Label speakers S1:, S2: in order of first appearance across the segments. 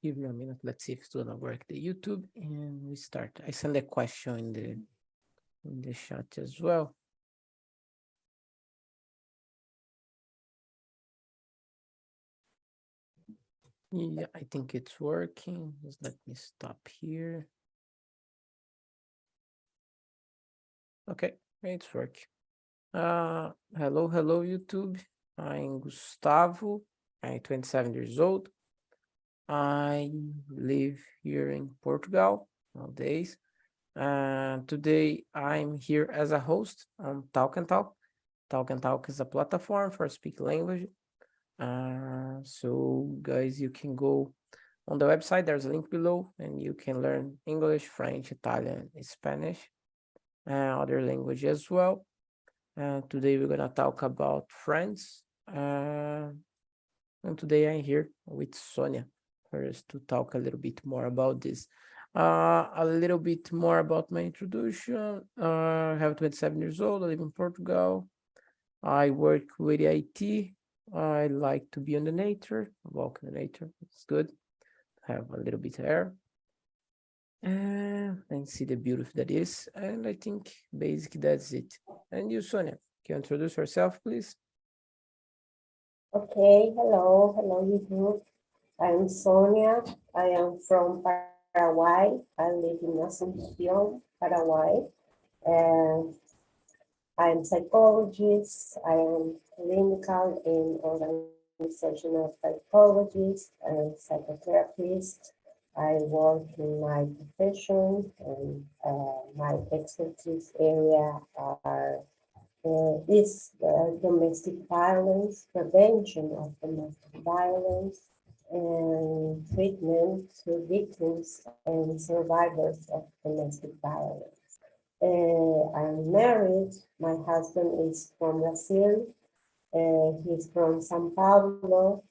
S1: Give me a minute. Let's see if it's gonna work. The YouTube and we start. I send a question in the chat as well. Yeah, I think it's working. Just let me stop here. Okay, it's working. Hello, YouTube. I'm Gustavo. I'm 27 years old. I live here in Portugal nowadays. Today I'm here as a host on Talk and Talk. Talk and Talk is a platform for speak language. So guys, you can go on the website. There's a link below, and you can learn English, French, Italian, Spanish, and other language as well. Today we're gonna talk about friends. And today I'm here with Sonia for us to talk a little bit more about this. A little bit more about my introduction. I have 27 years old. I live in Portugal. I work with IT. I like to be on the nature, walk in the nature. It's good. Have a little bit of air and see the beauty that is. And I think basically that's it. And you, Sonia, can you introduce yourself, please?
S2: Okay, hello, YouTube. I'm Sonia. I am from Paraguay. I live in Asunción, Paraguay. And I'm psychologist. I am clinical and organizational psychologist and psychotherapist. I work in my profession and my expertise area is domestic violence, prevention of domestic violence, and treatment to victims and survivors of domestic violence. I'm married. My husband is from Brazil. He's from São Paulo,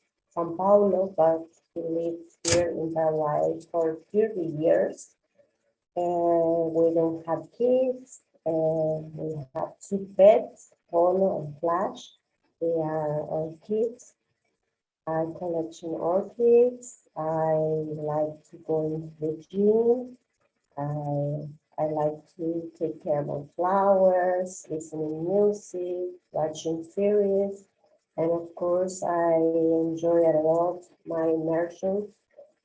S2: but he lives here in Paraguay for 30 years. We don't have kids. We have two pets, Polo and Flash. They are orchids. I collection orchids. I like to go into the gym. I like to take care of my flowers, listening music, watching series, and of course I enjoy a lot my immersion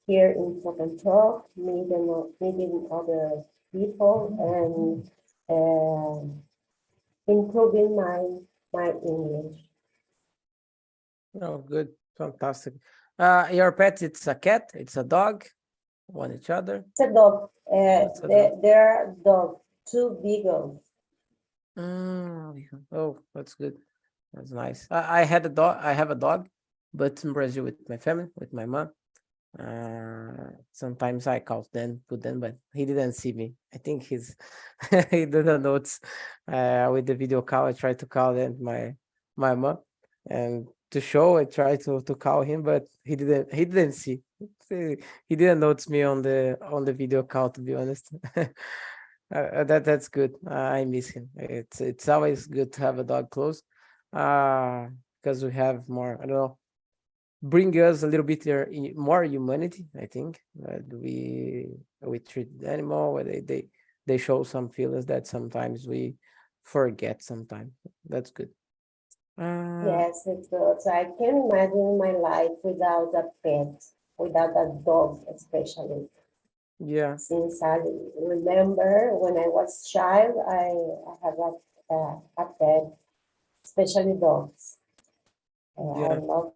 S2: here in Talk and Talk, meeting other people and improving my English.
S1: Oh, good. Fantastic. Your pet, it's a cat, it's a dog, one each other.
S2: It's a dog.
S1: It's a dog.
S2: There are dogs, two beagles.
S1: Oh, that's good. That's nice. I had a dog. I have a dog, but in Brazil with my family, with my mom. Sometimes I call them, put them, but he didn't see me. I think he's he didn't notice. With the video call, I tried to call them my mom, and to show, I tried to call him, but he didn't see. He didn't notice me on the video call. To be honest, that's good. I miss him. It's always good to have a dog close, because we have more. I don't know, bring us a little bit more humanity. I think that we treat the animal where they show some feelings that sometimes we forget. Sometimes that's good.
S2: Yes, it's good. So I can imagine my life without a pet, without a dog, especially.
S1: Yeah,
S2: Since I remember when I was child, I have a pet, especially dogs. I
S1: yeah,
S2: love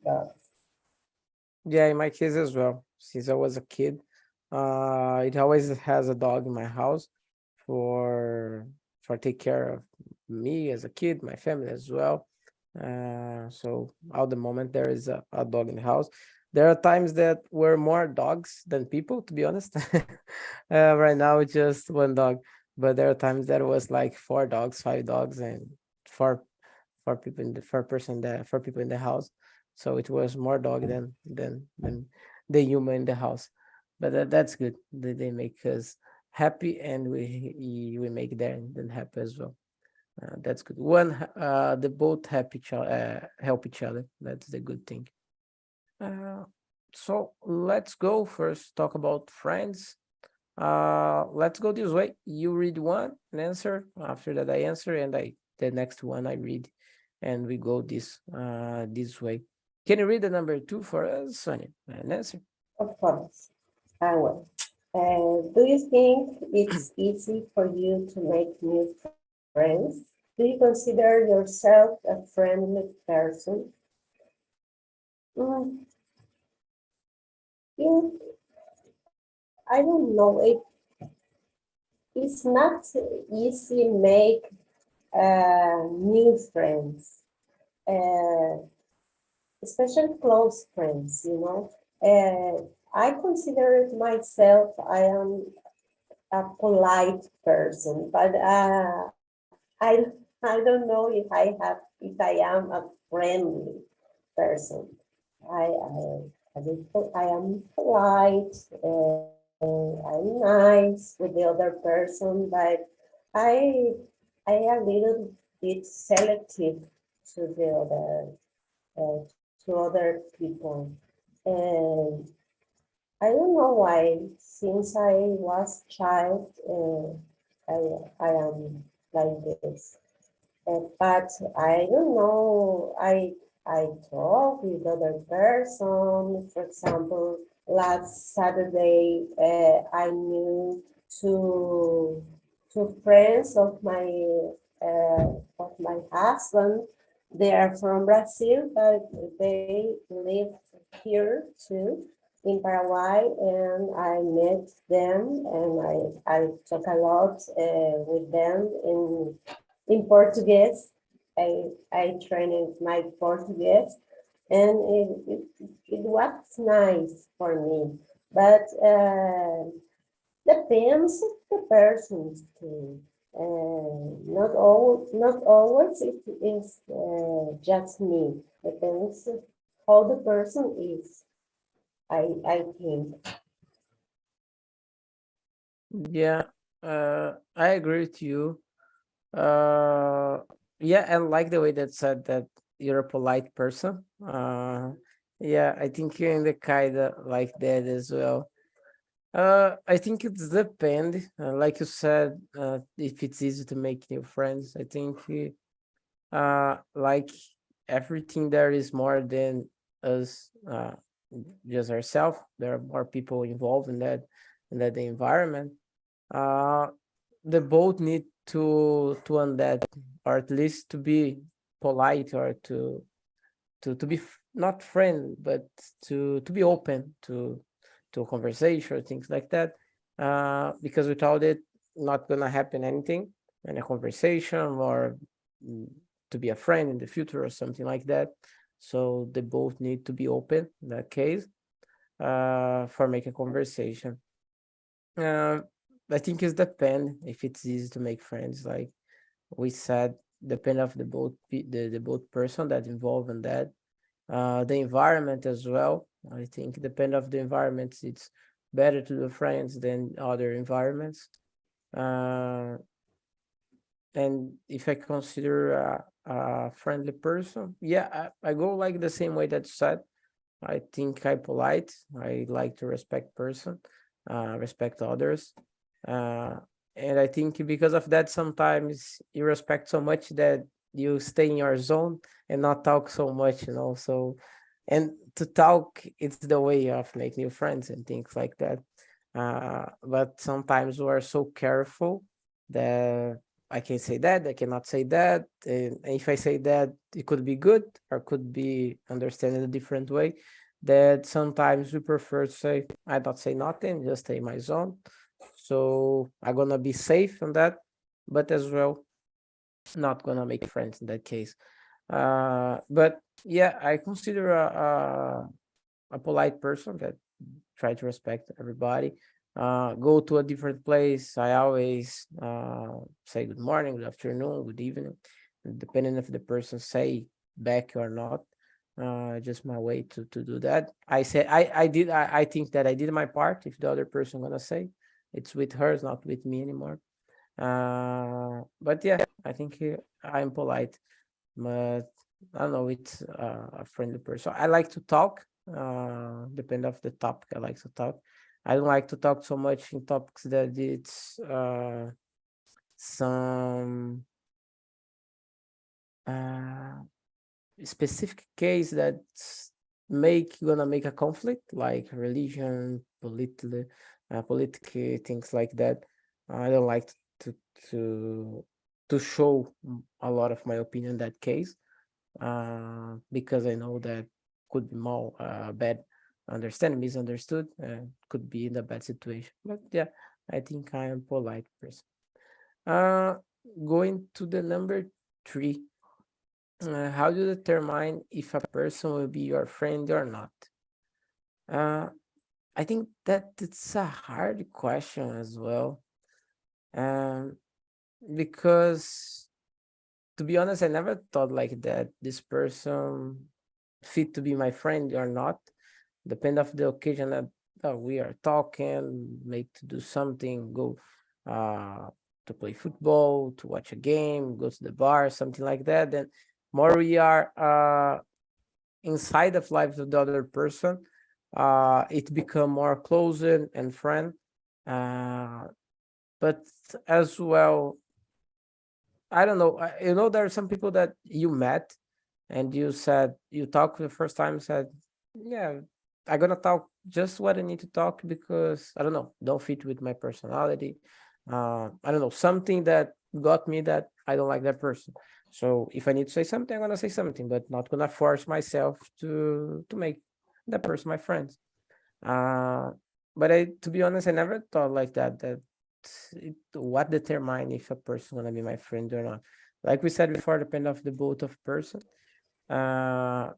S2: dogs.
S1: yeah. In my case as well. Since I was a kid, it always has a dog in my house for take care of me as a kid, my family as well. So at the moment there is a dog in the house. There are times that were more dogs than people, to be honest. Right now it's just one dog, but there are times that was like four dogs, five dogs, and four people in the four people in the house. So it was more dog than the human in the house. But that's good. They make us happy, and we make them happy as well. That's good. They both help each other. That's the good thing. Uh, So let's go first talk about friends. Let's go this way. You read one and answer. After that, I answer, and the next one I read, and we go this way. Can you read the number 2 for us, Sonia? And answer.
S2: Of course, I will. Do you think it's easy for you to make new friends? Do you consider yourself a friendly person? Mm, yeah, I don't know. It's not easy make new friends, uh, especially close friends. I consider myself I am a polite person, but I I don't know if I am a friendly person. I am polite and I'm nice with the other person, but I I am a little bit selective to the other people, and I don't know why. Since I was child, I am like this. But I don't know. I talk with other person. For example, last Saturday, I knew two friends of my husband. They are from Brazil, but they live here too in Paraguay, and I met them, and I talk a lot with them in Portuguese. I trained my Portuguese, and it was nice for me. But depends of the persons too. Not always it is just me. Depends how the person is. I think.
S1: Yeah, I agree with you. Uh, yeah, and like the way that said that you're a polite person. Yeah, I think you're in the kind of like that as well. I think it's depend. Like you said, if it's easy to make new friends, I think like everything there is more than us, just ourselves. There are more people involved in that environment. Uh, they both need to on that, or at least to be polite, or to be not friend, but to be open to a conversation or things like that. Because without it, not gonna happen anything in a conversation, or mm, to be a friend in the future or something like that. So they both need to be open in that case, for making conversation. Uh, I think it's depend if it's easy to make friends. Like we said, depend of the the both person that involved in that, the environment as well. I think depend of the environments, it's better to do friends than other environments. Uh, and if I consider a friendly person, yeah, I go like the same way that you said. I think I polite. I like to respect person, respect others. Uh, and I think because of that, sometimes you respect so much that you stay in your zone and not talk so much, So, and to talk, it's the way of make new friends and things like that. But sometimes we are so careful that I can say that, I cannot say that. And if I say that, it could be good or could be understood in a different way. That sometimes we prefer to say, I don't say nothing, just stay in my zone. So I'm gonna be safe on that, but as well, not gonna make friends in that case. But yeah, I consider a polite person that try to respect everybody. Go to a different place. I always say good morning, good afternoon, good evening, depending if the person say back or not. Just my way to do that. I think that I did my part. If the other person gonna say, it's with her, it's not with me anymore. But yeah, I think I'm polite, but I don't know, it's a friendly person. I like to talk. depend of the topic I like to talk. I don't like to talk so much in topics that it's some uh, specific case that's gonna make a conflict, like religion, political things like that. I don't like to to to show a lot of my opinion in that case, because I know that could be more bad understand misunderstood, could be in a bad situation. But yeah, I think I am polite person. Uh, Going to the number three. How do you determine if a person will be your friend or not? Uh, I think that it's a hard question as well. Um, because to be honest, I never thought like that. This person fit to be my friend or not. Depend of the occasion that we are talking, make to do something, go uh to play football, to watch a game, go to the bar, something like that. Then more we are inside of life of the other person, it become more close and friend. Uh, but as well, I don't know. There are some people that you met and you said you talked the first time, said, yeah, I'm gonna talk just what I need to talk because I don't know, don't fit with my personality. I don't know, something that got me that I don't like that person. So if I need to say something, I'm gonna say something, but not gonna force myself to make that person my friend. Uh, but to be honest, I never thought like that. What determine if a person gonna be my friend or not? Like we said before, depend of the both of person. Uh,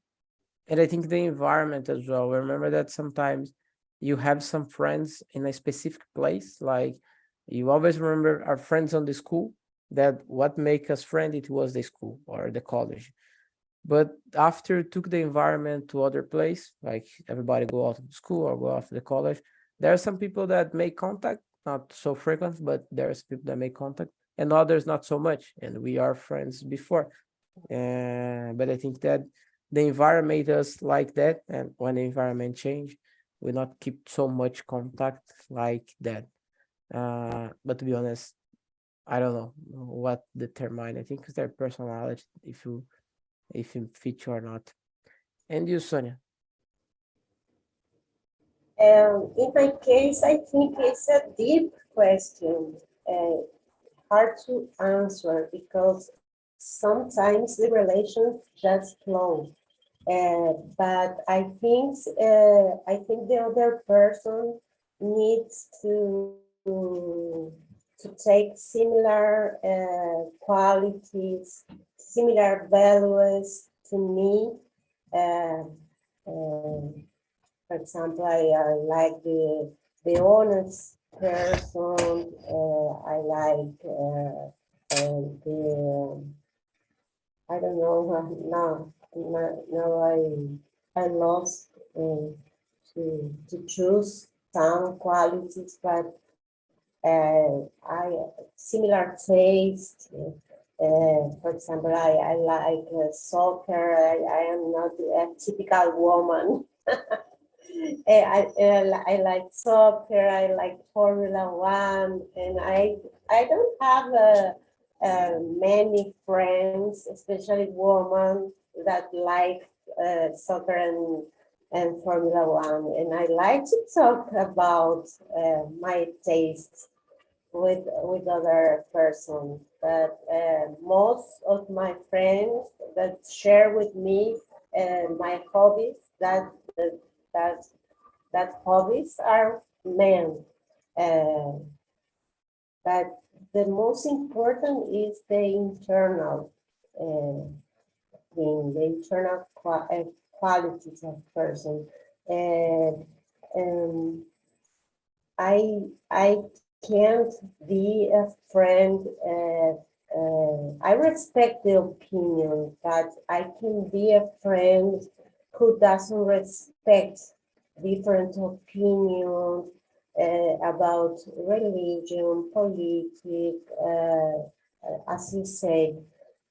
S1: and I think the environment as well. Remember that sometimes you have some friends in a specific place. Like you always remember our friends on the school. That what make us friend, it was the school or the college. But after took the environment to other place, like everybody go out of the school or go off the college, there are some people that make contact, not so frequent, but there's people that make contact, and others not so much. And we are friends before. But I think that the environment made us like that, and when the environment change, we not keep so much contact like that. But to be honest, I don't know what determine. I think it's their personality if you fit or not. And you, Sonia?
S2: In my case, I think it's a deep question, uh, hard to answer because sometimes the relations just flow. But I think the other person needs to take similar qualities, similar values to me. Uh, uh, for example, I like the honest person. I like the I don't know now I lost to choose some qualities, but I similar taste. For example, I like soccer. I am not a typical woman. I like soccer. I like Formula One, and I don't have many friends, especially women that like soccer and Formula One. And I like to talk about my tastes with other persons. But most of my friends that share with me my hobbies that that hobbies are men. Uh, but the most important is the internal thing, the internal qualities of person. And um, I can't be a friend. I respect the opinion, but I can be a friend who doesn't respect different opinions about religion, politics, as you said.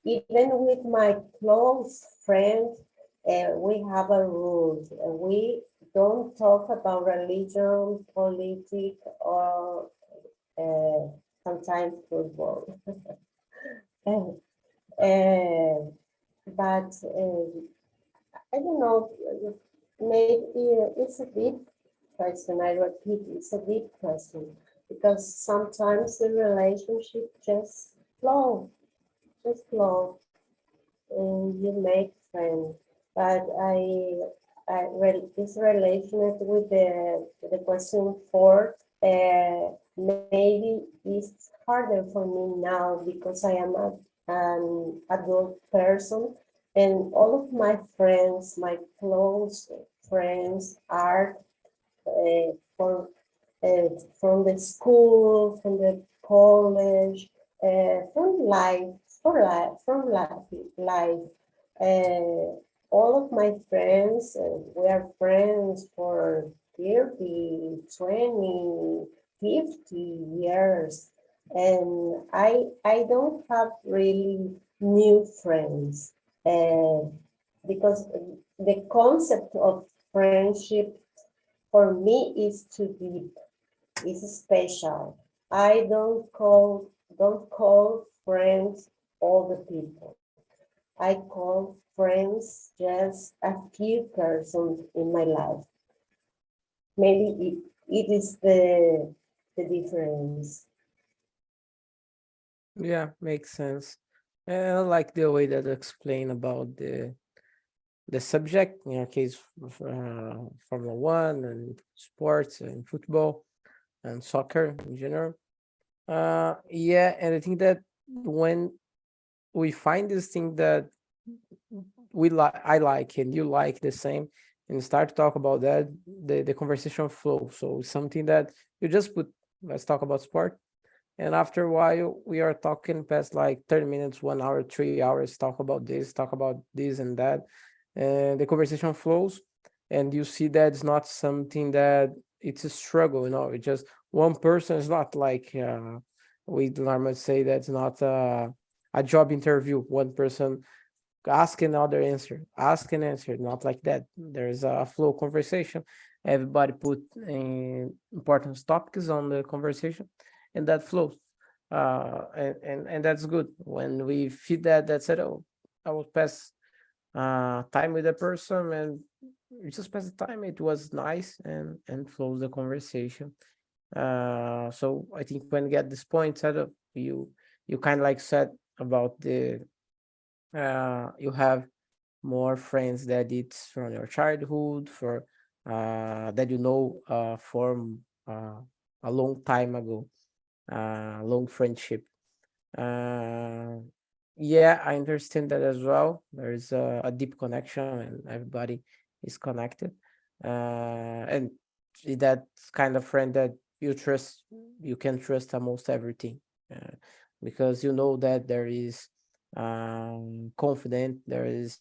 S2: Even with my close friends, we have a rule. We don't talk about religion, politics, or sometimes football. Uh, but I don't know, maybe it's a deep question. I repeat, it's a deep question because sometimes the relationship just flow, and you make friends. But this relation with the question four, maybe it's harder for me now because I am an adult person, and all of my friends, my close friends, are uh, for, from the school, from the college, from life, from life. All of my friends, we are friends for 30, 20, 50 years. And I don't have really new friends because the concept of friendship for me is too deep, is special. I don't call friends all the people. I call friends just a few persons in my life. Maybe it is the difference.
S1: Yeah, makes sense. And I like the way that you explain about the subject, in our case, Formula One and sports and football and soccer in general. Yeah, and I think that when we find this thing that I like and you like the same, and start to talk about that, the conversation flow. So something that you just put, let's talk about sport. And after a while, we are talking past like 30 minutes, 1 hour, 3 hours, talk about this and that. And the conversation flows. And you see that it's not something that it's a struggle, it's just one person. Is not like we normally say that's not a job interview. One person ask another answer, ask and answer, not like that. There's a flow conversation. Everybody put important topics on the conversation, and that flows. And that's good. When we feed that's it. Oh, I will pass time with the person, and we just pass the time. It was nice and flows the conversation. So I think when you get this point set up, you kind of like said about the you have more friends that it's from your childhood, for that from a long time ago, long friendship. uh, yeah, I understand that as well. There's a deep connection and everybody is connected, and that kind of friend that you trust, you can trust almost everything, uh, because you know that there is confident, there is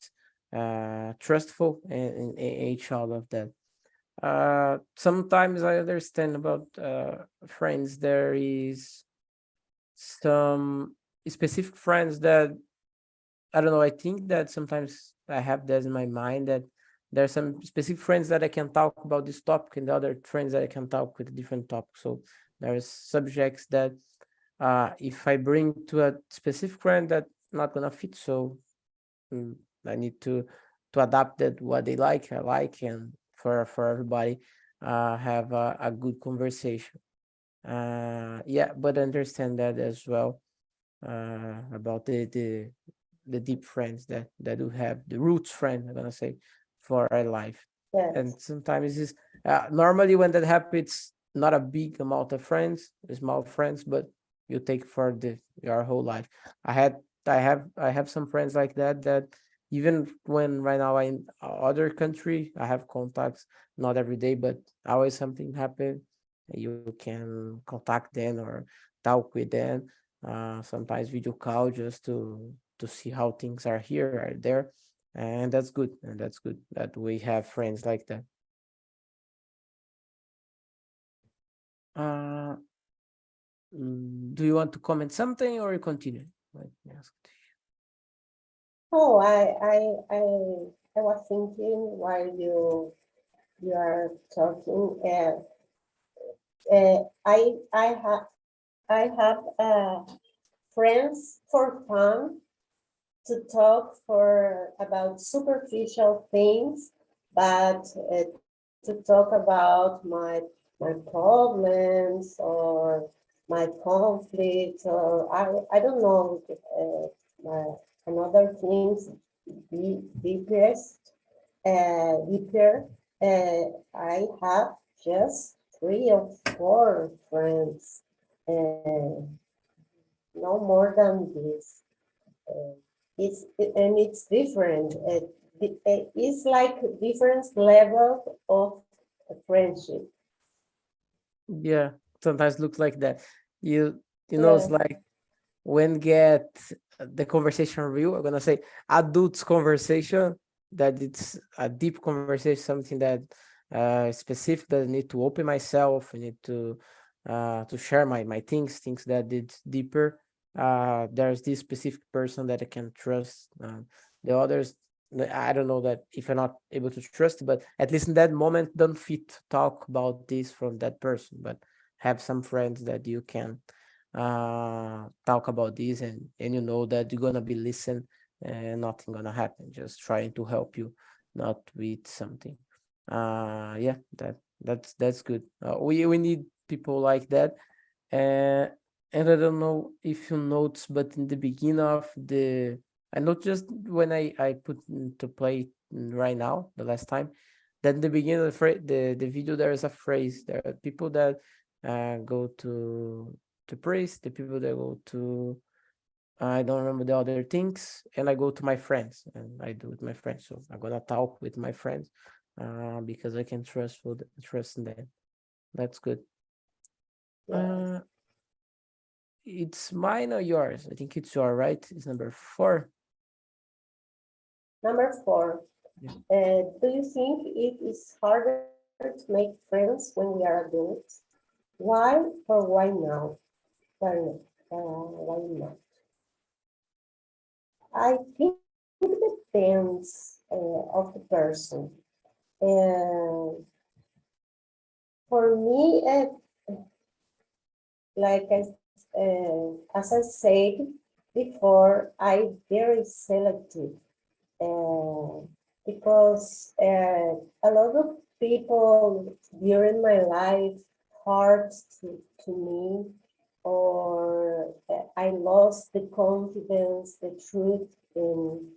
S1: trustful in each other of that. Sometimes I understand about friends. There is some specific friends that I don't know. I think that sometimes I have that in my mind, that there are some specific friends that I can talk about this topic, and the other friends that I can talk with a different topic. So there's subjects that if I bring to a specific friend, that not gonna fit. So mm, I need to adapt that what they like, I like, and for everybody have a good conversation. Yeah, but I understand that as well, about the deep friends that do have the roots friend, I'm gonna say, for our life.
S2: Yes.
S1: And sometimes it's normally when that happens, not a big amount of friends, small friends, but you take for your whole life. I have some friends like that, that even when right now I'm in other country, I have contacts, not every day, but always something happen, you can contact them or talk with them, sometimes video call, just to see how things are here or there. And that's good, that we have friends like that. uh do you want to comment something or continue? Let me ask.
S2: Oh, I I was thinking while you are talking. I have friends for fun to talk for about superficial things, but to talk about my problems or my conflicts, or I don't know, another things deepest deeper. I have just 3 or 4 friends, no more than this. It's different. It's like different level of friendship.
S1: Yeah, sometimes looks like that. You know, it's
S2: Yeah,
S1: like when get the conversation real, I'm gonna say adults conversation, that it's a deep conversation, something that specific, that I need to open myself, I need to share my things that it's deeper. There's this specific person that I can trust. The others, I don't know that if I'm not able to trust, but at least in that moment, don't fit to talk about this from that person, but have some friends that you can talk about this, and you know that you're gonna be listened and nothing gonna happen, just trying to help you, not with something. Yeah, that's good. We need people like that. uh, and I don't know if you notice, but in the beginning of the, I not just when I put into play right now, the last time, that in the beginning of the video, there is a phrase. There are people that go to praise, the people that go to, I don't remember the other things, and I go to my friends, and I do with my friends. So I'm gonna talk with my friends, because I can trust in them. That's good.
S2: yes.
S1: Uh, it's mine or yours? I think it's your, right? It's number 4.
S2: Number 4.
S1: Yeah.
S2: Do you think it is harder to make friends when we are adults? Why or why now? Why not? I think it depends of the person. Uh, for me, like as I said before, I very selective uh, because a lot of people during my life hurt to me, or I lost the confidence, the truth in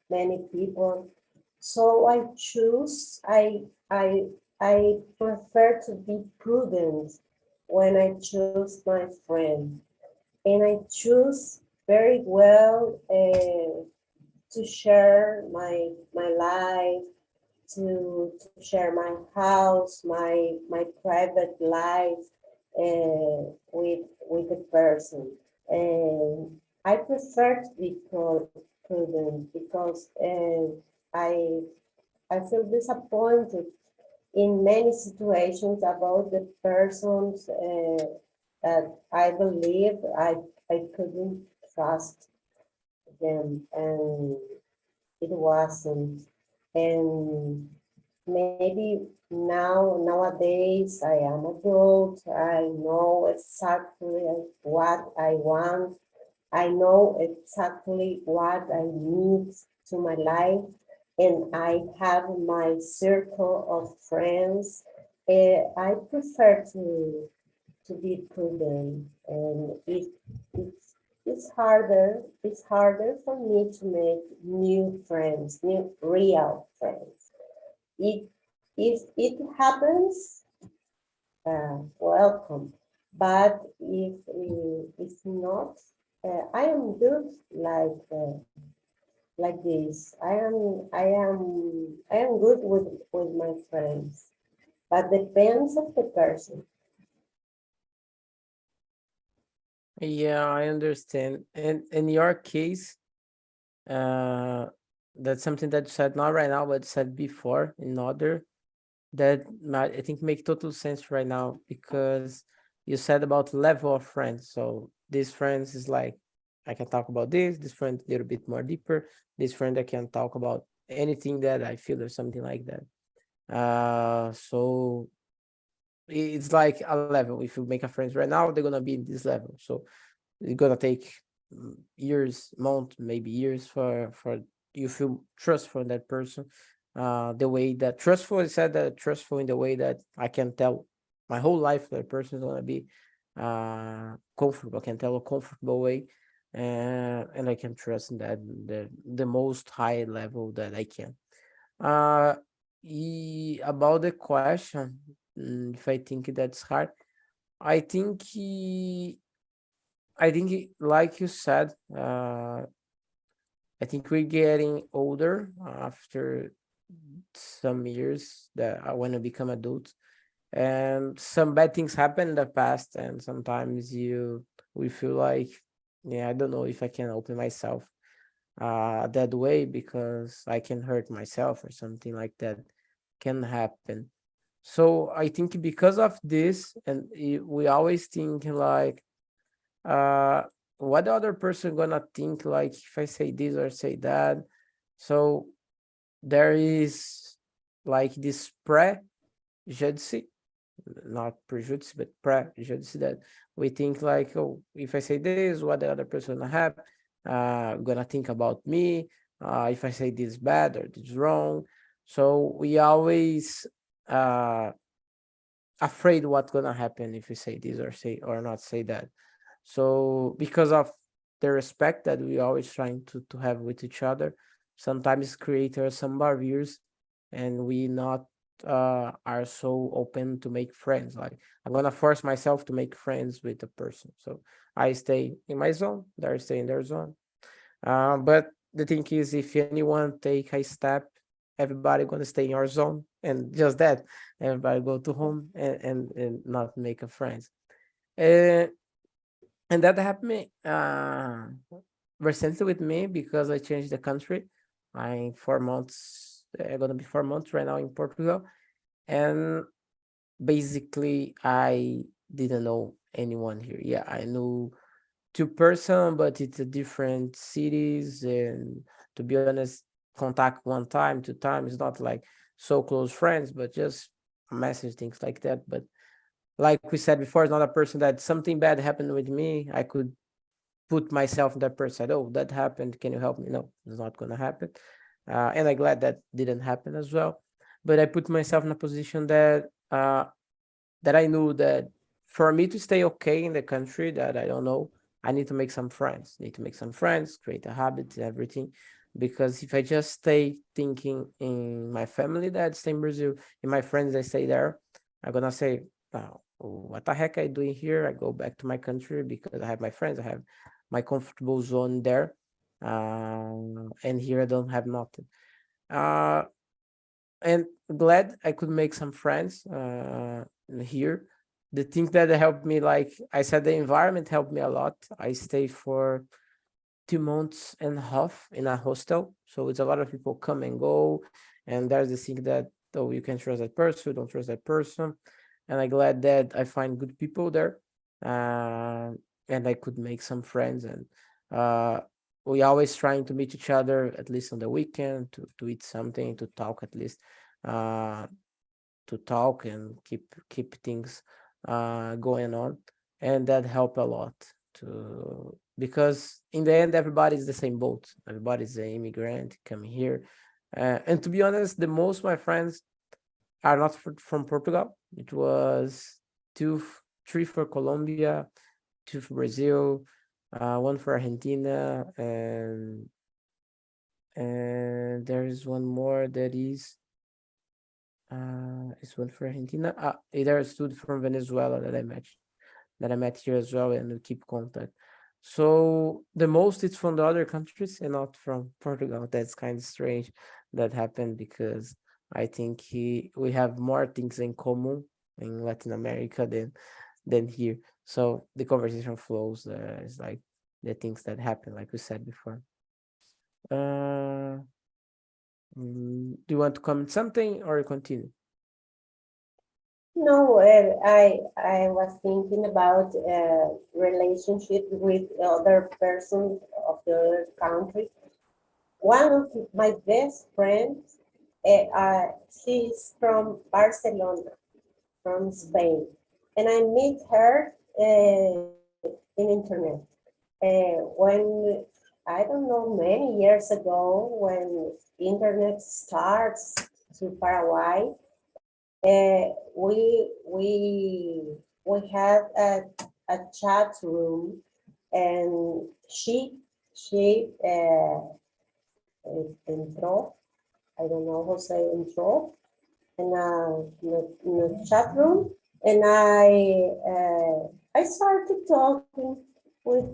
S2: many people. So I prefer to be prudent when I choose my friend, and I choose very well to share my life, to share my house, my private life with the person. And I prefer to be prudent because I feel disappointed in many situations about the persons that I believe I couldn't trust them, and it wasn't. And maybe nowadays I am adult, I know exactly what I want, I know exactly what I need to my life, and I have my circle of friends. I prefer to be prudent, and it's harder for me to make new friends, new real friends. It, if it happens, welcome. But if not, I am good like this. I am good with my friends, but depends of the person.
S1: Yeah, I understand. And in your case, uh, that's something that you said not right now, but said before in other, that I think make total sense right now, because you said about level of friends. So these friends is like I can talk about this friend a little bit more deeper, this friend I can talk about anything that I feel or something like that. So it's like a level. If you make a friends right now, they're gonna be in this level. So it's gonna take years, months, maybe years for you feel trust for that person. The way that trustful is said that trustful in the way that I can tell my whole life that person is gonna be comfortable. I can tell a comfortable way, and I can trust in that the most high level that I can. Uh, about the question, if I think that's hard, I think like you said, I think we're getting older after some years that I want to become adults, and some bad things happen in the past, and sometimes we feel like, yeah, I don't know if I can open myself that way because I can hurt myself or something like that can happen. So I think because of this, and we always think like, uh, what the other person gonna think like if I say this or say that. So there is like this prejudice, not prejudice, but prejudice that we think like, oh, if I say this, what the other person gonna have, gonna think about me. If I say this bad or this wrong. So we always uh afraid what's gonna happen if we say this or say or not say that. So because of the respect that we always trying to have with each other, sometimes create some barriers, and we not are so open to make friends. Like I'm gonna force myself to make friends with a person. So I stay in my zone, they stay in their zone. But the thing is, if anyone take a step, everybody gonna stay in your zone, and just that, everybody go to home and not make a friends. Uh, and that happened me recently with me because I changed the country. I'm 4 months, gonna be 4 months right now in Portugal, and basically I didn't know anyone here. Yeah, I knew two-person, but it's a different cities, and to be honest, contact one time, 2 times, not like so close friends, but just message things like that. But like we said before, it's not a person that something bad happened with me. I could put myself in that person. Oh, that happened. Can you help me? No, it's not gonna happen. And I'm glad that didn't happen as well. But I put myself in a position that I knew that for me to stay okay in the country that I don't know, I need to make some friends. Need to make some friends, create a habit, everything. Because if I just stay thinking in my family that stay in Brazil, in my friends that stay there, I'm gonna say, oh, what the heck I doing here? I go back to my country because I have my friends, I have my comfortable zone there. And here I don't have nothing. Uh, and glad I could make some friends here. The thing that helped me, like I said, the environment helped me a lot. I stayed for 2 months and a half in a hostel, so it's a lot of people come and go, and there's the thing that, oh, you can trust that person, don't trust that person, and I'm glad that I find good people there, uh, and I could make some friends, and uh, we always trying to meet each other at least on the weekend to eat something, to talk at least, uh, to talk and keep things going on, and that helped a lot to because in the end everybody's the same boat. Everybody's an immigrant coming here, and to be honest, the most my friends are not from Portugal. It was two, three for Colombia, two for Brazil, one for Argentina, and there is one more that is one for Argentina. There's two from Venezuela that I met here as well, and we keep contact. So the most it's from the other countries and not from Portugal. That's kind of strange that happened because I think we have more things in common in Latin America than here. So the conversation flows. It's like the things that happen, like we said before. Uh, do you want to comment something or continue?
S2: No, I was thinking about relationship with other person of the other country. One of my best friends, she's from Barcelona, from Spain, and I meet her in internet. When I don't know, many years ago, when internet starts to Paraguay, we had a chat room, and she entró. I don't know how to say entró in a chat room, and I started talking with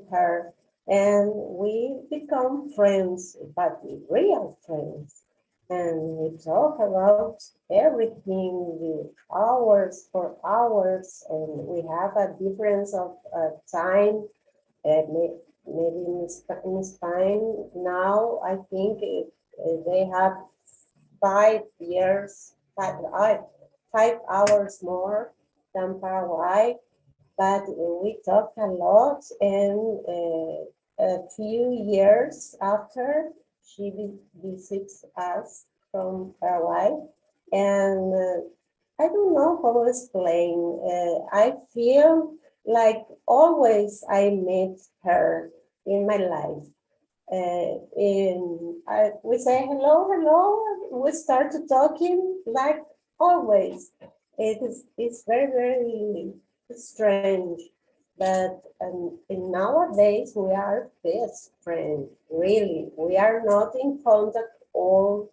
S2: her, and we become friends, but real friends. And we talk about everything with hours for hours, and we have a difference of time. Maybe in Spain now, I think they have 5 years, 5 hours more than Paraguay, but we talk a lot, and a few years after, she visits us from Paraguay, and I don't know how to explain. I feel like always I meet her in my life. We say hello, hello. We start to talking like always. It's very, very strange, but and nowadays we are best friends. Really, we are not in contact all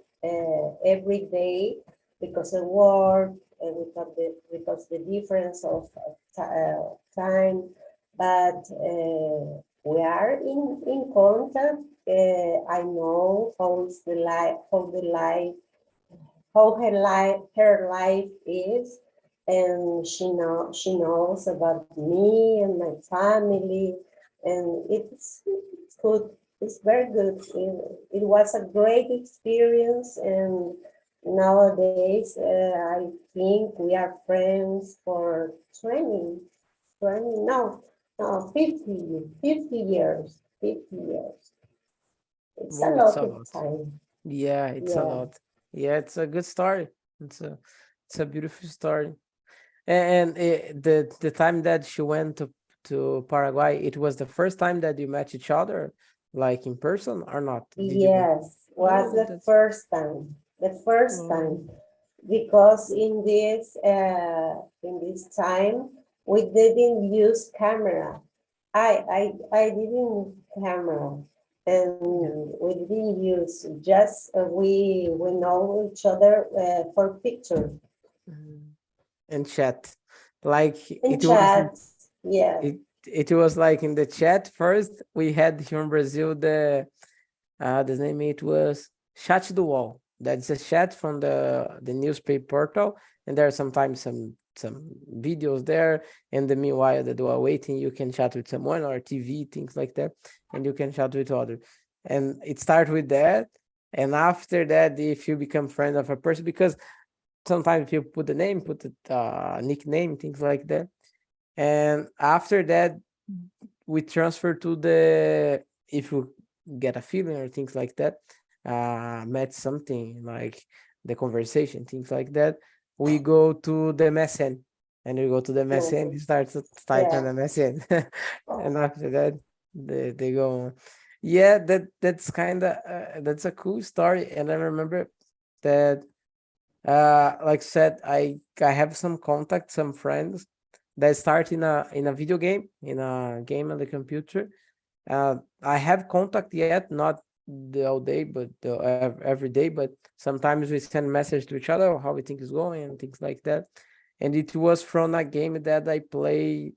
S2: every day because of work, because the difference of time, but we are in contact. I know how her life is, and she knows about me and my family, and it's good. It's very good. It was a great experience, and nowadays I think we are friends for 20, no, 50 years, 50 years. It's a
S1: Oh, it's
S2: lot
S1: a
S2: of
S1: lot.
S2: time.
S1: Yeah, it's a
S2: Yeah.
S1: lot. Yeah, it's a good story. It's a beautiful story. And the time that she went to Paraguay, it was the first time that you met each other, like in person or not? Did you go?
S2: Yes, was
S1: Oh,
S2: the
S1: that's
S2: first time. The first
S1: oh,
S2: time, because in this time we didn't use camera. I didn't camera, and
S1: yeah.
S2: we didn't use, just we know each other for picture
S1: Mhm. And chat, like
S2: and
S1: it was
S2: chat. Yeah.
S1: it was like in the chat first. We had here in Brazil the name it was Chat do Wall. That's a chat from the newspaper portal, and there are sometimes some videos there. And the meanwhile that you are waiting, you can chat with someone or TV things like that, and you can chat with other. And it starts with that, and after that, if you become friend of a person, because sometimes people put the name, put the nickname, things like that, and after that we transfer to the, if you get a feeling or things like that, met something like the conversation, things like that, we go to the MSN, and we go to the MSN,
S2: Message.
S1: you start to type on
S2: Yeah.
S1: the MSN, and after that they go on. Yeah, that's kind of that's a cool story. And I remember that like I said, I have some contacts, some friends that start in a video game, in a game on the computer. I have contact yet, not the all day, but every day. But sometimes we send message to each other how we think is going and things like that. And it was from a game that I play.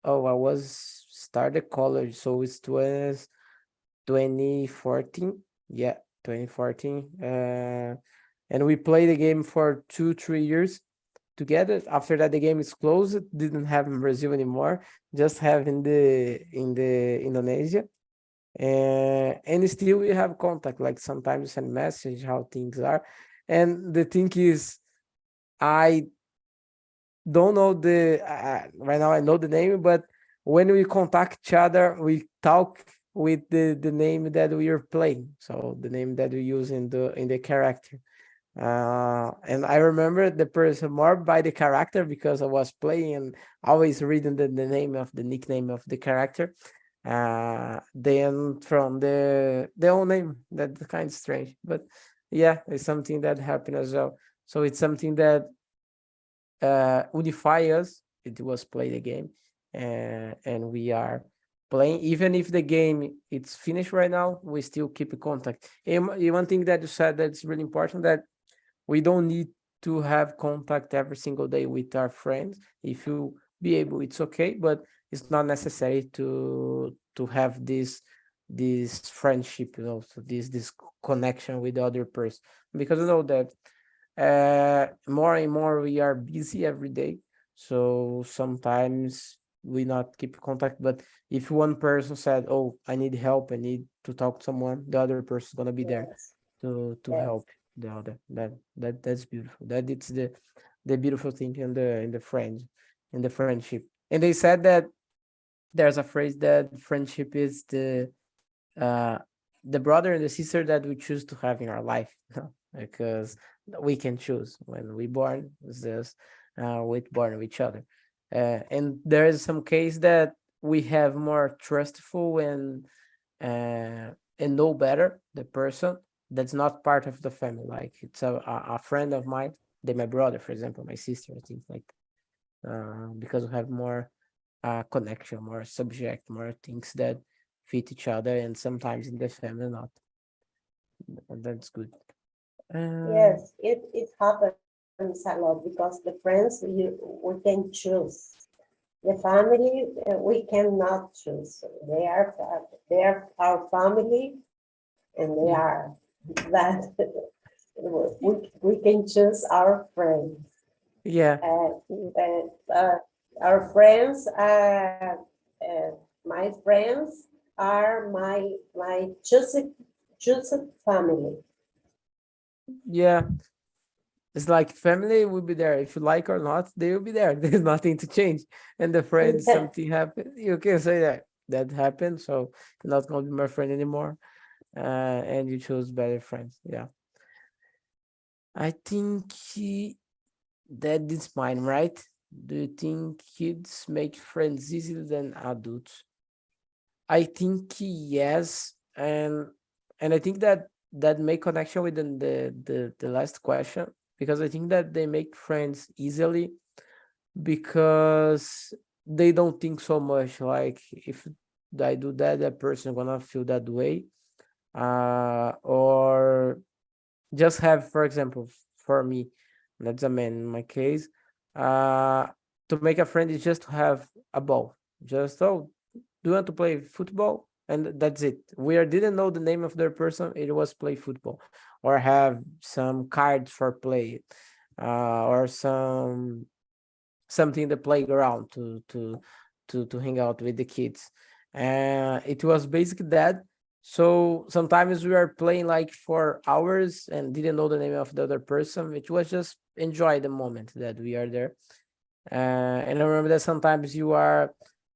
S1: Oh, I was started college, so it was 2014. Yeah, 2014. And we played the game for 2 3 years together. After that, the game is closed. Didn't have in Brazil anymore. Just have in the Indonesia. And still we have contact. Like sometimes send message how things are. And the thing is, I don't know right now I know the name, but when we contact each other, we talk with the name that we are playing. So the name that we use in the character. And I remember the person more by the character because I was playing and always reading the name of the nickname of the character. Then from the own name. That's kind of strange, but yeah, it's something that happened as well. So it's something that unify us. It was play the game, and we are playing. Even if the game it's finished right now, we still keep in contact. And one thing that you said that's really important, that we don't need to have contact every single day with our friends. If you be able, it's okay, but it's not necessary to have this friendship, so this connection with the other person, because you know that more and more we are busy every day, so sometimes we not keep contact. But if one person said, oh, I need help, I need to talk to someone, the other person's gonna be there
S2: Yes,
S1: to
S2: yes,
S1: help the other. That's beautiful. That it's the beautiful thing in the friendship. And they said that there's a phrase that friendship is uh the brother and the sister that we choose to have in our life. Because we can choose when we born. It's just we born with each other. And there is some case that we have more trustful and know better the person that's not part of the family. Like it's a friend of mine, they my brother, for example, my sister, things like because we have more connection, more subject, more things that fit each other, and sometimes in the family not. And that's good. Uh,
S2: yes. It happens a lot because the friends we can choose. The family we cannot choose. They are our family, and they
S1: yeah,
S2: are that we can choose our friends.
S1: yeah,
S2: Uh, our friends, my friends are my chosen family.
S1: yeah. It's like family will be there. If you like or not, they will be there. There's nothing to change. And the friends, something happened, you can say that happened, so you're not gonna be my friend anymore. And you choose better friends. Yeah. I think that is mine, right? Do you think kids make friends easier than adults? I think yes, and I think that make connection with the last question, because I think that they make friends easily because they don't think so much like, if I do that, that person gonna feel that way, or just have, for example, for me, that's a man in my case, uh to make a friend is just to have a ball. Just, oh, do you want to play football? And that's it. We didn't know the name of their person, it was play football, or have some cards for play, or something in the playground to hang out with the kids. It was basically that. So sometimes we are playing like for hours and didn't know the name of the other person. It was just enjoy the moment that we are there. And I remember that sometimes you are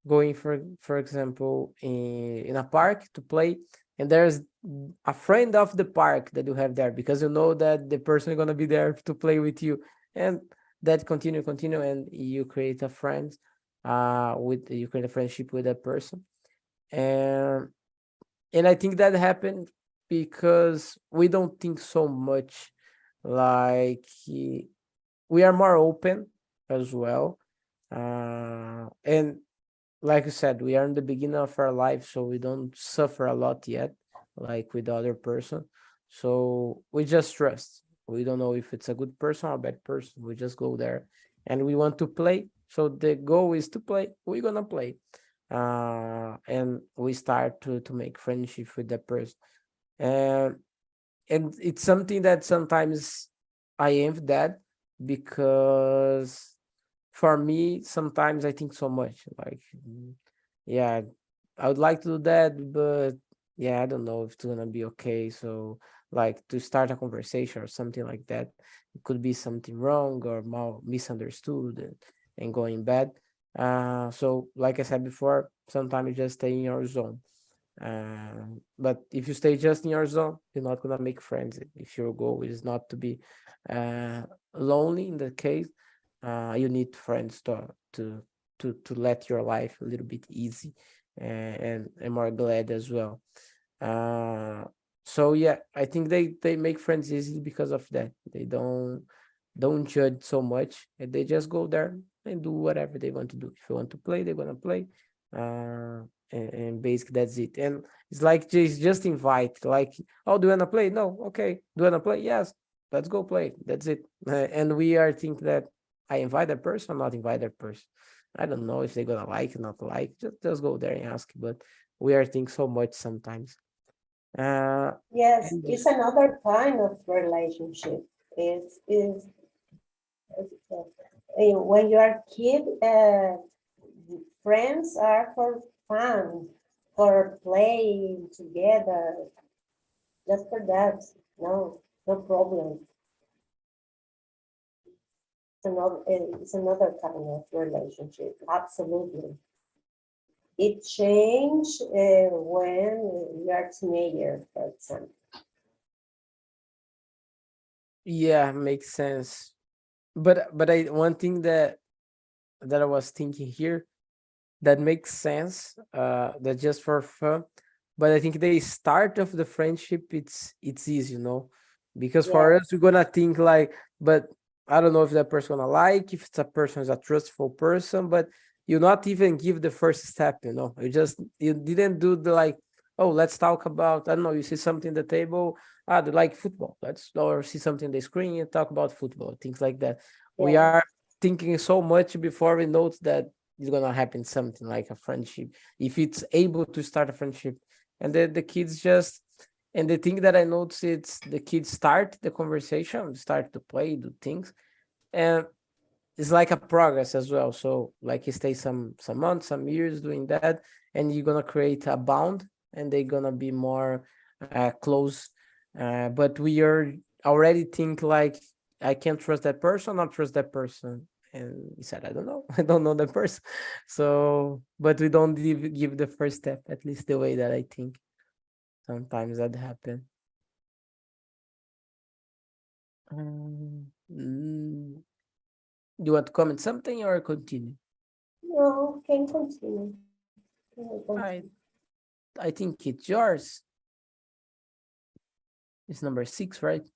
S1: going, for example, in a park to play, and there's a friend of the park that you have there, because you know that the person is gonna be there to play with you, and that continue, and you create a friend, with you create a friendship with that person, and I think that happened because we don't think so much, like we are more open as well, and like you said, we are in the beginning of our life, so we don't suffer a lot yet, like with the other person. So we just trust. We don't know if it's a good person or a bad person. We just go there, and we want to play. So the goal is to play. We're gonna play, and we start to make friendship with that person. And it's something that sometimes I envy that, because for me sometimes I think so much like, yeah, I would like to do that, but yeah, I don't know if it's gonna be okay. So, like to start a conversation or something like that, it could be something wrong or misunderstood and going bad. So like I said before, sometimes you just stay in your zone. But if you stay just in your zone, you're not gonna make friends. If your goal is not to be uh, lonely in the case, you need friends to let your life a little bit easy and more glad as well. Uh, so yeah, I think they make friends easy because of that. They don't judge so much, and they just go there and do whatever they want to do. If you want to play, they're gonna play. And basically that's it. And it's like just invite, like, oh, do you wanna play? No, okay. Do you wanna play? Yes, let's go play. That's it. And we are think that I invite that person, or not invite that person. I don't know if they're gonna like or not like. Just go there and ask. But we are think so much sometimes. Uh,
S2: Yes,
S1: and
S2: it's another kind of relationship. When you are a kid, friends are for fun, for playing together, just for that. No, no problem. It's another kind of relationship. Absolutely. It changed when you are teenager, for example.
S1: yeah, makes sense. But I one thing that I was thinking here that makes sense. That just for fun. But I think the start of the friendship it's easy, because for
S2: Yes,
S1: us we're gonna think like, but I don't know if that person gonna like, if it's a person is a trustful person, but you not even give the first step, you didn't do the like, oh, let's talk about, I don't know, you see something on the table, they like football, let's, or see something on the screen and talk about football, things like that. We
S2: yes,
S1: are thinking so much before we note that it's gonna happen something like a friendship, if it's able to start a friendship. And the kids just, and the thing that I notice, it's the kids start the conversation, start to play, do things, and it's like a progress as well. So like you stay some months, some years doing that, and you're gonna create a bond, and they're gonna be more close. But we are already think like, I can't trust that person, not trust that person. And he said, I don't know, I don't know that person. So, but we don't give the first step, at least the way that I think. Sometimes that happen. Do you want to comment something or continue?
S2: no, can continue. Can
S1: I
S2: continue.
S1: I think it's yours. It's number 6, right?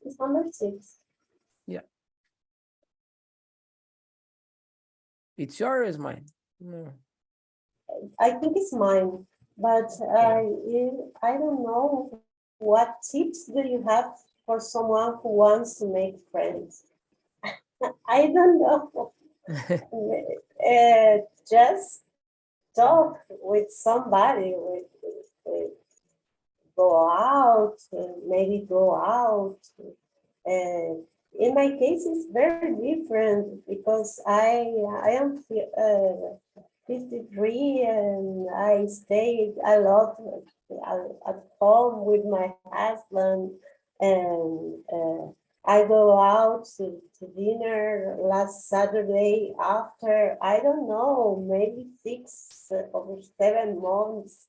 S2: It's number 6.
S1: Yeah. It's yours, mine. No.
S2: I think it's mine, but
S1: Okay.
S2: I don't know what tips do you have for someone who wants to make friends? I don't know. Just talk with somebody, with go out, maybe go out. Uh, in my case, it's very different because I am 53 and I stayed a lot at home with my husband, and I go out to dinner last Saturday after, I don't know, maybe 6 or 7 months.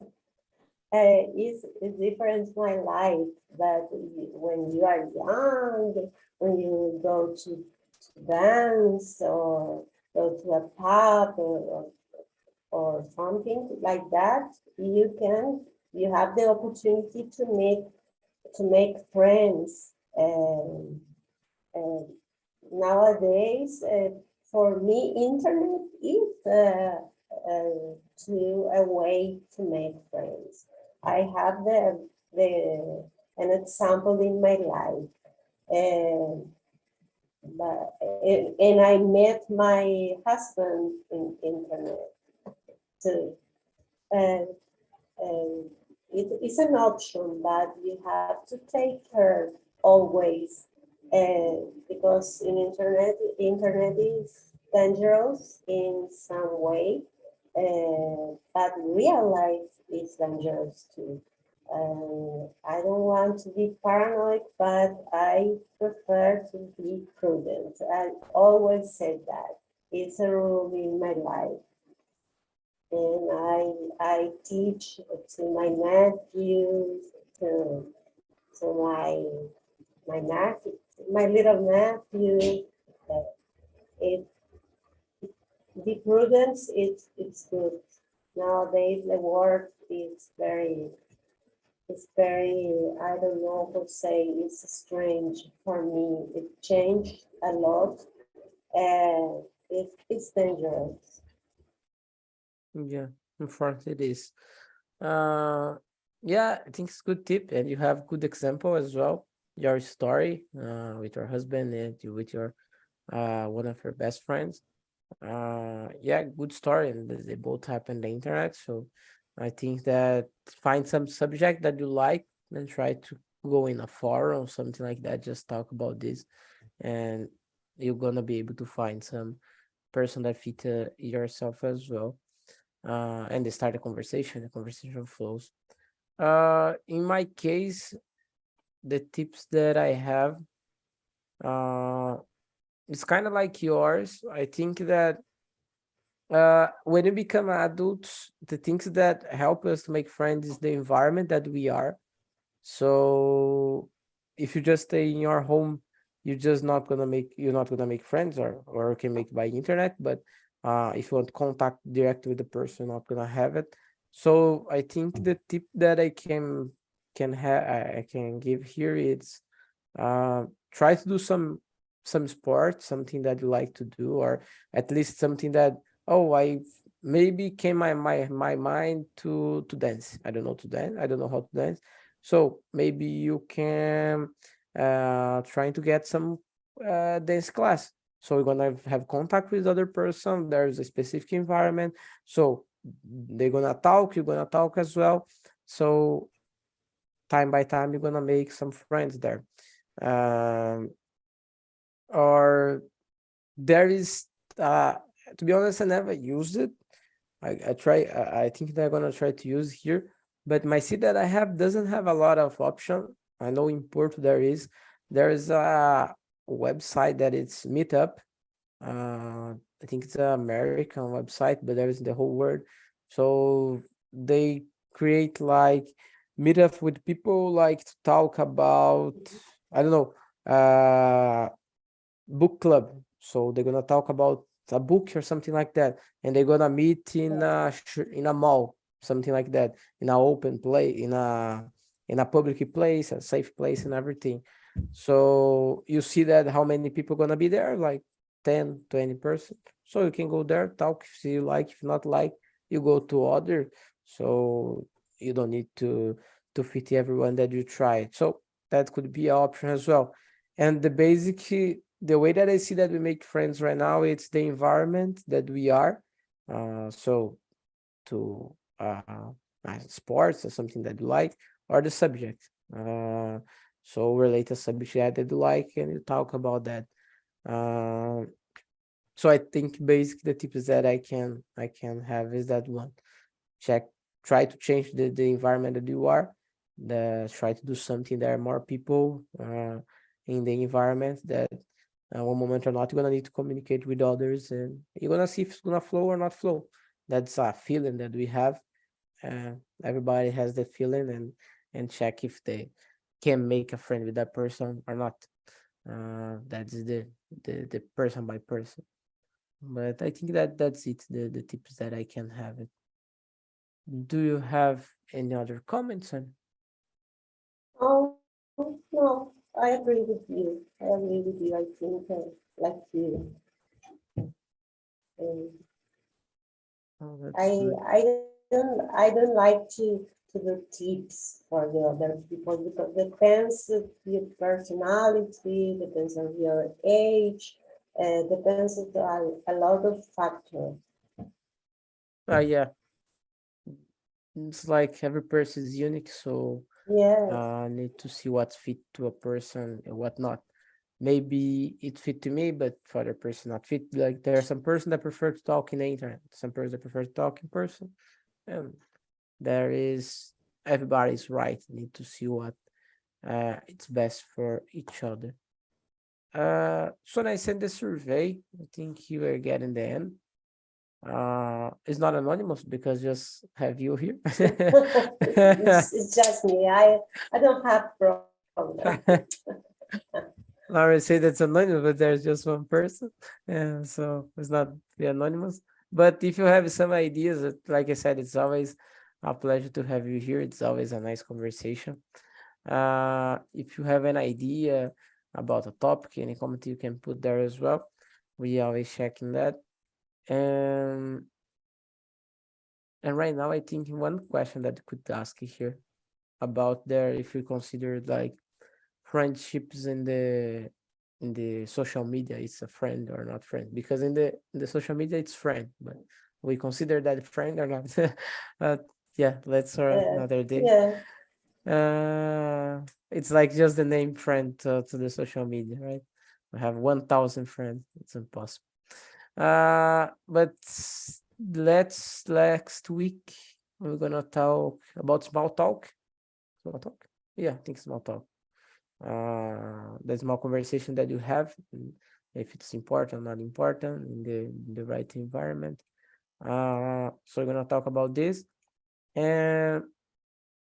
S2: Is different my life, that when you are young, when you go to dance or go to a pub or something like that, you have the opportunity to make friends. And nowadays, for me, internet is to a way to make friends. I have the an example in my life, and and I met my husband in internet too. And it's an option, but you have to take care always, because internet is dangerous in some way. But real life is dangerous too. I don't want to be paranoid, but I prefer to be prudent. I always say that. It's a rule in my life. And I teach to my nephews, to, to my nephew, my little nephew, that it be prudent, it's good. Nowadays the world is very, it's very, I don't know how to say, it's strange for me. It changed a lot and it's dangerous.
S1: Yeah, unfortunately it is. Uh, yeah, I think it's good tip, and you have good example as well. Your story, with your husband and with your one of your best friends. Yeah, good story, and they both happen on the internet. So I think that find some subject that you like and try to go in a forum or something like that. Just talk about this, and you're gonna be able to find some person that fit yourself as well. And they start a conversation. The conversation flows. In my case, the tips that I have, uh, it's kind of like yours. I think that when we become adults, the things that help us to make friends is the environment that we are. So if you just stay in your home, you're not gonna make friends, or you can make by internet, but if you want contact direct with the person, you're not gonna have it. So I think the tip that I can give here is try to do some sport, something that you like to do, or at least something that, oh, I maybe came my mind to dance. I don't know to dance. I don't know how to dance. So maybe you can trying to get some dance class. So you're gonna have contact with other person. There's a specific environment. So they're gonna talk. You're gonna talk as well. So time by time, you're gonna make some friends there. Um, or there is, uh, to be honest, I never used it. I think they're gonna try to use here, but my city that I have doesn't have a lot of option. I know in Porto there is a website that it's Meetup. I think it's an American website, but there is the whole world. So they create like meetup with people like to talk about, I don't know, book club. So they're gonna talk about a book or something like that, and they're gonna meet in a mall, something like that, in a open place, in a public place, a safe place, and everything. So you see that how many people gonna be there, like 10, 20 person. So you can go there, talk if you like, if not like, you go to other. So you don't need to fit everyone that you try. So that could be an option as well. And the way that I see that we make friends right now, it's the environment that we are. So to sports or something that you like, or the subject. So relate a subject that you like, and you talk about that. Uh, so I think basically the tips that I can have is that one. Check, try to change the environment that you are. Try to do something that are more people in the environment that one moment or not, you're gonna need to communicate with others, and you're gonna see if it's gonna flow or not flow. That's a feeling that we have. Uh, Everybody has that feeling, and check if they can make a friend with that person or not. That's the person by person. But I think that that's it. The tips that I can have it. Do you have any other comments on?
S2: Oh, no, I agree with you. I agree with you. I think like you. Um,
S1: Oh,
S2: I
S1: that's good.
S2: I don't like to do tips for the other people because depends of your personality, depends on your age, depends on a lot of factors.
S1: Yeah, it's like every person is unique, so
S2: Yes,
S1: need to see what's fit to a person and what not. maybe it fit to me, but for other person not fit. Like there are some person that prefer to talk in the internet, some person that prefer to talk in person, and there is everybody's right. Need to see what it's best for each other. So when I sent the survey, I think you are getting the end. It's not anonymous because just have you here.
S2: It's just me. I don't have problem.
S1: I already say that's anonymous, but there's just one person, and so it's not the anonymous. But if you have some ideas, like I said, it's always a pleasure to have you here. It's always a nice conversation. If you have an idea about a topic, any comment you can put there as well. We always checking that. And right now, I think one question that you could ask here about there, if you consider like friendships in the social media, it's a friend or not friend, because in the social media it's friend, but we consider that friend or not. Yeah, let's for another day.
S2: Yeah,
S1: It's like just the name friend to the social media, right? We have 1,000 friends. It's impossible. But let's next week we're gonna talk about small talk. Small talk? Yeah, I think small talk. The small conversation that you have, if it's important, not important, in the right environment. So we're gonna talk about this. And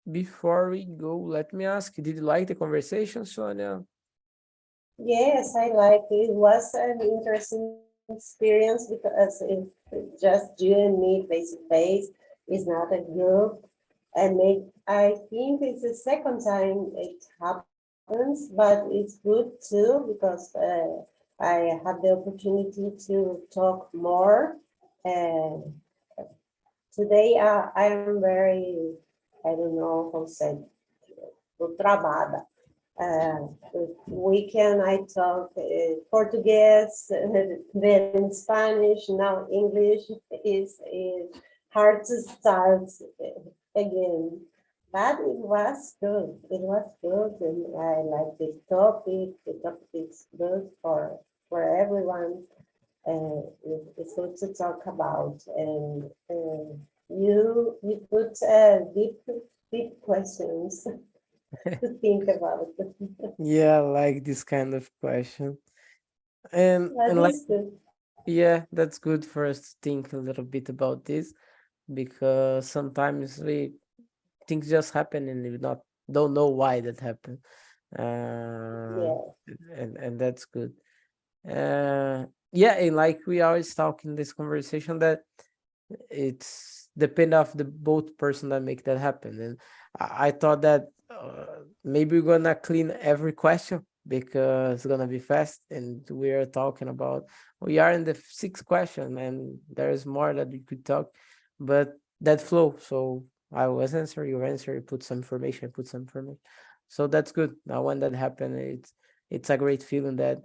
S1: before we go, let me ask, did you like the conversation, Sonia?
S2: yes, I like it. It was an interesting experience because it's just you and me face to face. It's not a group. And I think it's the second time it happens, but it's good too because I have the opportunity to talk more. And today I am very, I don't know how to say, travada. Weekend I talk Portuguese, then Spanish, now English is hard to start again. But it was good. It was good, and I like the topic. The topic is good for everyone. It's good to talk about, and you put deep questions to think about.
S1: Yeah, I like this kind of question. And
S2: That
S1: like,
S2: is good.
S1: yeah, that's good for us to think a little bit about this, because sometimes we things just happen and we not don't know why that happened. Uh,
S2: Yeah,
S1: and that's good. Yeah, and like we always talk in this conversation that it's depend of the both person that make that happen. And I thought that maybe we're gonna clean every question because it's gonna be fast, and we are talking about we are in the sixth question and there's more that we could talk, but that flow. So I was answer, you answer, you put some information, put some information. So that's good. Now when that happened, it's a great feeling that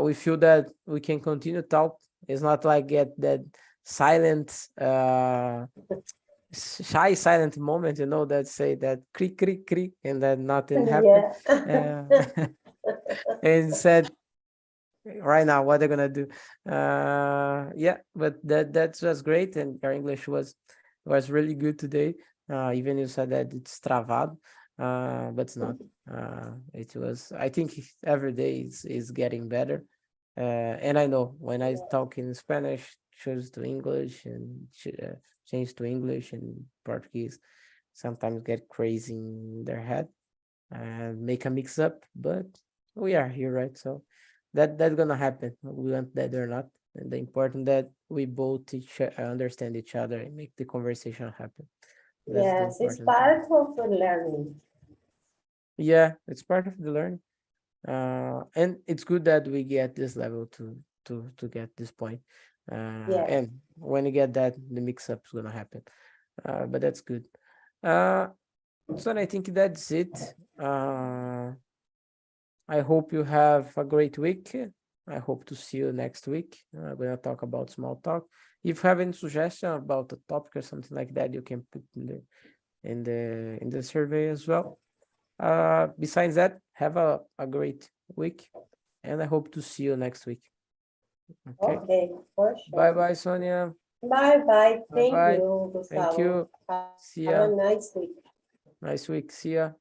S1: we feel that we can continue talk. It's not like get that silent shy silent moment, that say that creak creak creak and then nothing happened.
S2: yeah,
S1: uh, and said right now what they're gonna do. Yeah, but that's just great, and your English was really good today. Even you said that it's travado, but it's not. It was, I think every day is getting better. And I know when I talk in Spanish, choose to English and change to English and Portuguese, sometimes get crazy in their head and make a mix up. But we are here, right? So that's gonna happen. We want that or not. And the important that we both understand each other and make the conversation happen. That's the
S2: yes, it's
S1: important thing.
S2: part of the learning.
S1: Yeah, it's part of the learning. And it's good that we get this level to get this point.
S2: Yeah,
S1: And when you get that, the mix up is gonna happen. But that's good. Uh, so I think that's it. I hope you have a great week. I hope to see you next week. We're gonna talk about small talk. If you have any suggestion about a topic or something like that, you can put in the survey as well. Besides that, have a great week. and I hope to see you next week. Okay.
S2: Okay, for sure.
S1: Bye-bye, Sonia.
S2: Bye-bye. Thank
S1: Bye-bye.
S2: you,
S1: Thank
S2: Gustavo.
S1: you. See
S2: Have
S1: ya.
S2: a nice week.
S1: Nice week. See ya.